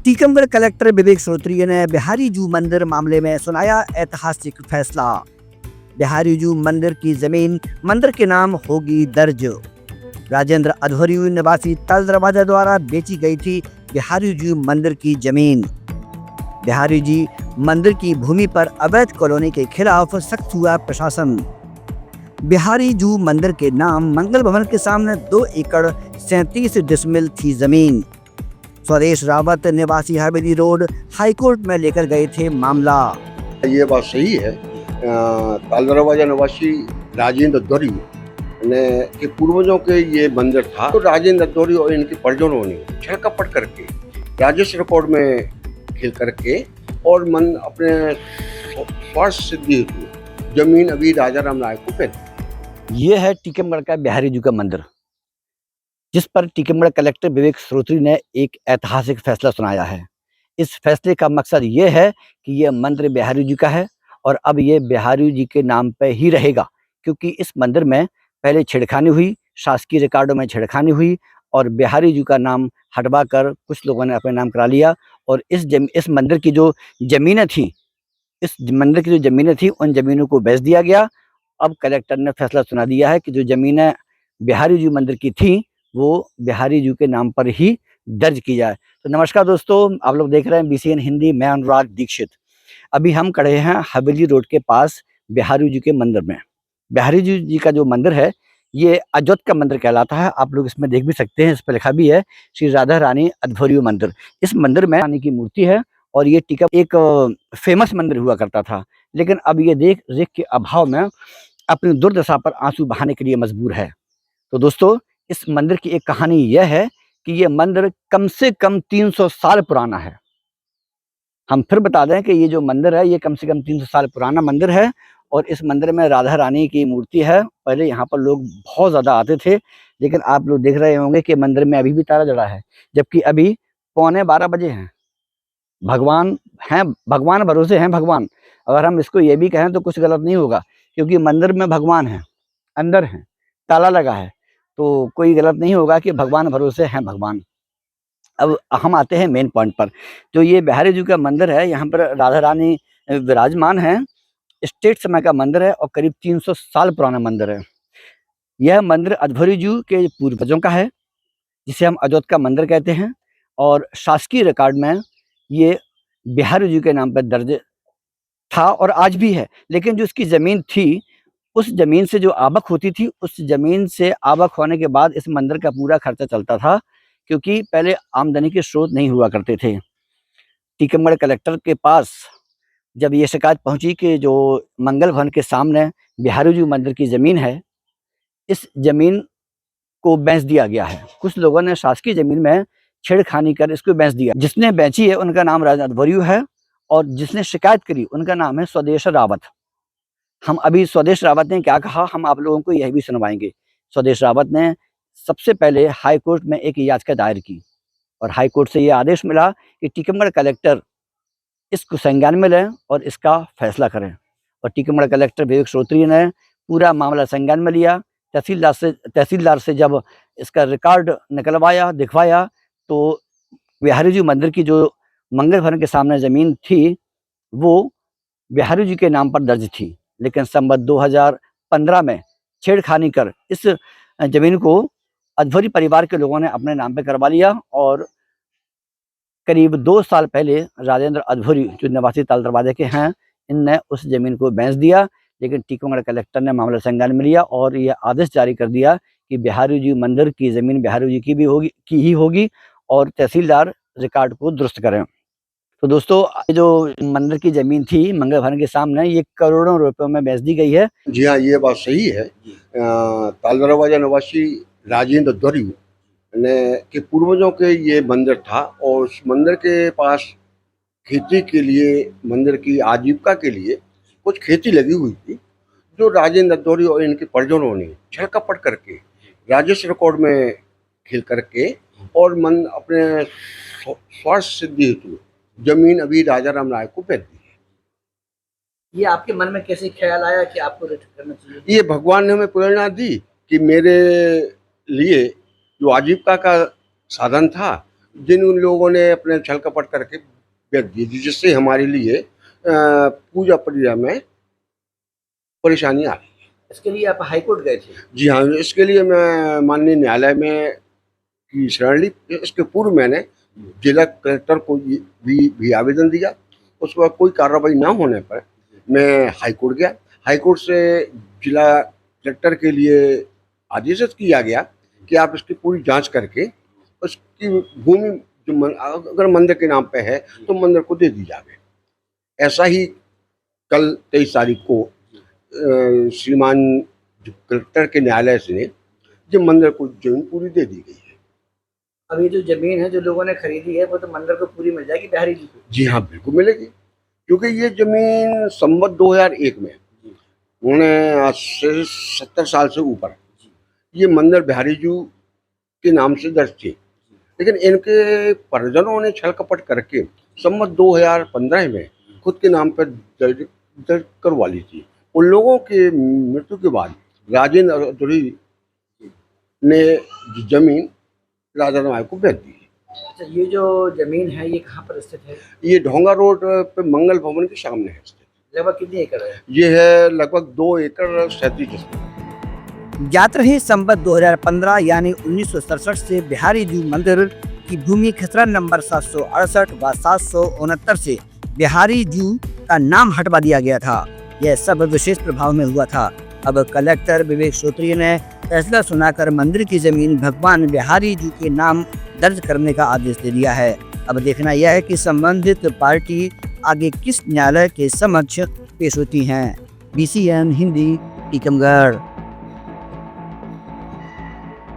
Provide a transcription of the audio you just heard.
Tikamgarh collector विवेक श्रोत्रिय ने बिहारी जू मंदिर मामले में सुनाया ऐतिहासिक फैसला। बिहारी जू मंदिर की जमीन मंदिर के नाम होगी दर्ज। राजेंद्र अध्वर्यु निवासी तल दरवाजा द्वारा बेची गई थी बिहारी जू मंदिर की जमीन। बिहारी जी मंदिर की भूमि पर अवैध कॉलोनी के खिलाफ सख्त हुआ प्रशासन। बिहारी जू मंदिर के नाम मंगल भवन के सामने 2 एकड़ 37 डिसमिल थी जमीन। स्वदेश रावत निवासी हवेली रोड हाईकोर्ट में लेकर गए थे मामला। ये बात सही है। ताल दरवाजा निवासी राजेंद्र अध्वर्यु ने के पूर्वजों के ये मंदिर था, तो राजेंद्र अध्वर्यु और इनके परिजनों ने छलकपट करके राजस्व रिकॉर्ड में खेल करके और मन अपने स्वार्थ सिद्धि हेतु जमीन अभी राजा राम नायक को दे। ये है टीकमगढ़ का बिहारी जू का मंदिर, जिस पर टीकमगढ़ कलेक्टर विवेक श्रोत्री ने एक ऐतिहासिक फैसला सुनाया है। इस फैसले का मकसद ये है कि ये मंदिर बिहारी जी का है और अब ये बिहारी जी के नाम पे ही रहेगा, क्योंकि इस मंदिर में पहले छेड़खानी हुई, शासकीय रिकॉर्डों में छेड़खानी हुई और बिहारी जी का नाम हटवा कर कुछ लोगों ने अपने नाम करा लिया। और इस मंदिर की जो ज़मीनें थी उन ज़मीनों को बेच दिया गया। अब कलेक्टर ने फैसला सुना दिया है कि जो ज़मीनें बिहारी जी मंदिर की थी वो बिहारी जू के नाम पर ही दर्ज की जाए। तो नमस्कार दोस्तों, आप लोग देख रहे हैं BCN हिंदी। मैं अनुराग दीक्षित। अभी हम खड़े हैं हवेली रोड के पास बिहारी जू के मंदिर में। बिहारी जू जी का जो मंदिर है ये अजोत का मंदिर कहलाता है। आप लोग इसमें देख भी सकते हैं, इस पर लिखा भी है श्री राधा रानी अध्वर्यु मंदिर। इस मंदिर में रानी की मूर्ति है और ये टीका एक फेमस मंदिर हुआ करता था, लेकिन अब ये देख के अभाव में अपनी दुर्दशा पर आंसू बहाने के लिए मजबूर है। तो दोस्तों, इस मंदिर की एक कहानी यह है कि ये मंदिर कम से कम 300 साल पुराना है। हम फिर बता दें कि ये जो मंदिर है ये कम से कम 300 साल पुराना मंदिर है और इस मंदिर में राधा रानी की मूर्ति है। पहले यहाँ पर लोग बहुत ज़्यादा आते थे, लेकिन आप लोग देख रहे होंगे कि मंदिर में अभी भी ताला जड़ा है, जबकि अभी 11:15 बजे हैं। भगवान भरोसे हैं भगवान। अगर हम इसको ये भी कहें तो कुछ गलत नहीं होगा, क्योंकि मंदिर में भगवान है, अंदर है, ताला लगा है, तो कोई गलत नहीं होगा कि भगवान भरोसे हैं भगवान। अब हम आते हैं मेन पॉइंट पर। जो ये बिहारी जू का मंदिर है, यहाँ पर राधा रानी विराजमान है। स्टेट समय का मंदिर है और करीब 300 साल पुराना मंदिर है। यह मंदिर अध्वर्यु जू के पूर्वजों का है, जिसे हम अजोत का मंदिर कहते हैं, और शासकीय रिकॉर्ड में ये बिहारी जू के नाम पर दर्ज था और आज भी है। लेकिन जो इसकी ज़मीन थी, उस ज़मीन से जो आवक होती थी, उस ज़मीन से आवक होने के बाद इस मंदिर का पूरा खर्चा चलता था, क्योंकि पहले आमदनी के स्रोत नहीं हुआ करते थे। टीकमगढ़ कलेक्टर के पास जब ये शिकायत पहुंची कि जो मंगल भवन के सामने बिहारी जू मंदिर की ज़मीन है, इस ज़मीन को बेच दिया गया है। कुछ लोगों ने शासकीय ज़मीन में छेड़खानी कर इसको बेच दिया। जिसने बेची है उनका नाम राजेंद्र अध्वर्यु है और जिसने शिकायत करी उनका नाम है स्वदेश रावत। हम अभी स्वदेश रावत ने क्या कहा, हम आप लोगों को यह भी सुनवाएंगे। स्वदेश रावत ने सबसे पहले हाई कोर्ट में एक याचिका दायर की और हाई कोर्ट से ये आदेश मिला कि टीकमगढ़ कलेक्टर इसको संज्ञान में लें और इसका फैसला करें। और टीकमगढ़ कलेक्टर विवेक श्रोत्रिय ने पूरा मामला संज्ञान में लिया। तहसीलदार से जब इसका रिकॉर्ड निकलवाया, दिखवाया, तो बिहारी जू मंदिर की जो मंगल भवन के सामने ज़मीन थी वो बिहारी जी के नाम पर दर्ज थी, लेकिन संवत 2015 में छेड़खानी कर इस ज़मीन को अध्वर्यु परिवार के लोगों ने अपने नाम पे करवा लिया और करीब 2 साल पहले राजेंद्र अध्वर्यु जो निवासी ताल दरवाजे के हैं, इनने उस ज़मीन को बेच दिया। लेकिन टीकमगढ़ कलेक्टर ने मामला संज्ञान में लिया और यह आदेश जारी कर दिया कि बिहारी जी मंदिर की ज़मीन बिहारी जी की ही होगी और तहसीलदार रिकॉर्ड को दुरुस्त करें। तो दोस्तों, जो मंदिर की ज़मीन थी मंगल भवन के सामने, ये करोड़ों रुपयों में बेच दी गई है। जी हाँ, ये बात सही है। ताल दरवाजा निवासी राजेंद्र अध्वर्यु ने के पूर्वजों के ये मंदिर था और उस मंदिर के पास खेती के लिए, मंदिर की आजीविका के लिए कुछ खेती लगी हुई थी, जो राजेंद्र अध्वर्यु और इनके परिजनों ने छलकपट करके राजस्व रिकॉर्ड में खेल करके और मन अपने स्वार्थ सिद्धि हेतु जमीन अभी राजा राम नायक को बेच दी है। ये आपके मन में कैसे ख्याल आया कि आपको रिटर्न करना चाहिए? ये भगवान ने हमें प्रेरणा दी कि मेरे लिए जो आजीविका का साधन था जिन उन लोगों ने अपने छल कपट करके बेच दी थी, जिससे हमारे लिए पूजा प्रक्रिया में परेशानी आ रही। इसके लिए आप हाई कोर्ट गए थे? जी हाँ, इसके लिए मैं माननीय न्यायालय में की शरण ली। इसके पूर्व मैंने जिला कलेक्टर को भी आवेदन दिया। उसके बाद कोई कार्रवाई ना होने पर मैं हाई कोर्ट गया। हाई कोर्ट से जिला कलेक्टर के लिए आदेश किया गया कि आप इसकी पूरी जांच करके उसकी भूमि जो अगर मंदिर के नाम पे है तो मंदिर को दे दी जाए। ऐसा ही कल 23 तारीख को श्रीमान कलेक्टर के न्यायालय से जो मंदिर को जमीन पूरी दे दी गई है। अब ये जो जमीन है जो लोगों ने खरीदी है वो तो मंदिर को पूरी मिल जाएगी बिहारी जी को? जी हाँ, बिल्कुल मिलेगी, क्योंकि ये जमीन संवत 2001 में उन्होंने आज से 70 साल से ऊपर ये मंदिर बिहारी जी के नाम से दर्ज थी, लेकिन इनके परिजनों ने छल कपट करके संवत 2015 में खुद के नाम पर दर्ज करवा ली थी। उन लोगों के मृत्यु के बाद राजेंद्र अधूरी ने जमीन राजा राय को बेच दी। अच्छा, ये जो जमीन है ये कहाँ पर स्थित है? ये ढोंगा रोड पे मंगल भवन के सामने है स्थित। लगभग कितनी एकड़ है? ये है लगभग 2 एकड़ 37 ज्ञात रहे संवत 2015 यानी 1967 से बिहारी जी मंदिर की भूमि खसरा नंबर 768 व 769 से बिहारी जी का नाम हटवा दिया गया था। यह सब विशेष प्रभाव में हुआ था। अब कलेक्टर विवेक श्रोत्रिय ने फैसला सुनाकर मंदिर की जमीन भगवान बिहारी जी के नाम दर्ज करने का आदेश दे दिया है। अब देखना यह है कि संबंधित पार्टी आगे किस न्यायालय के समक्ष पेश होती हैं। BCN हिंदी टीकमगढ़।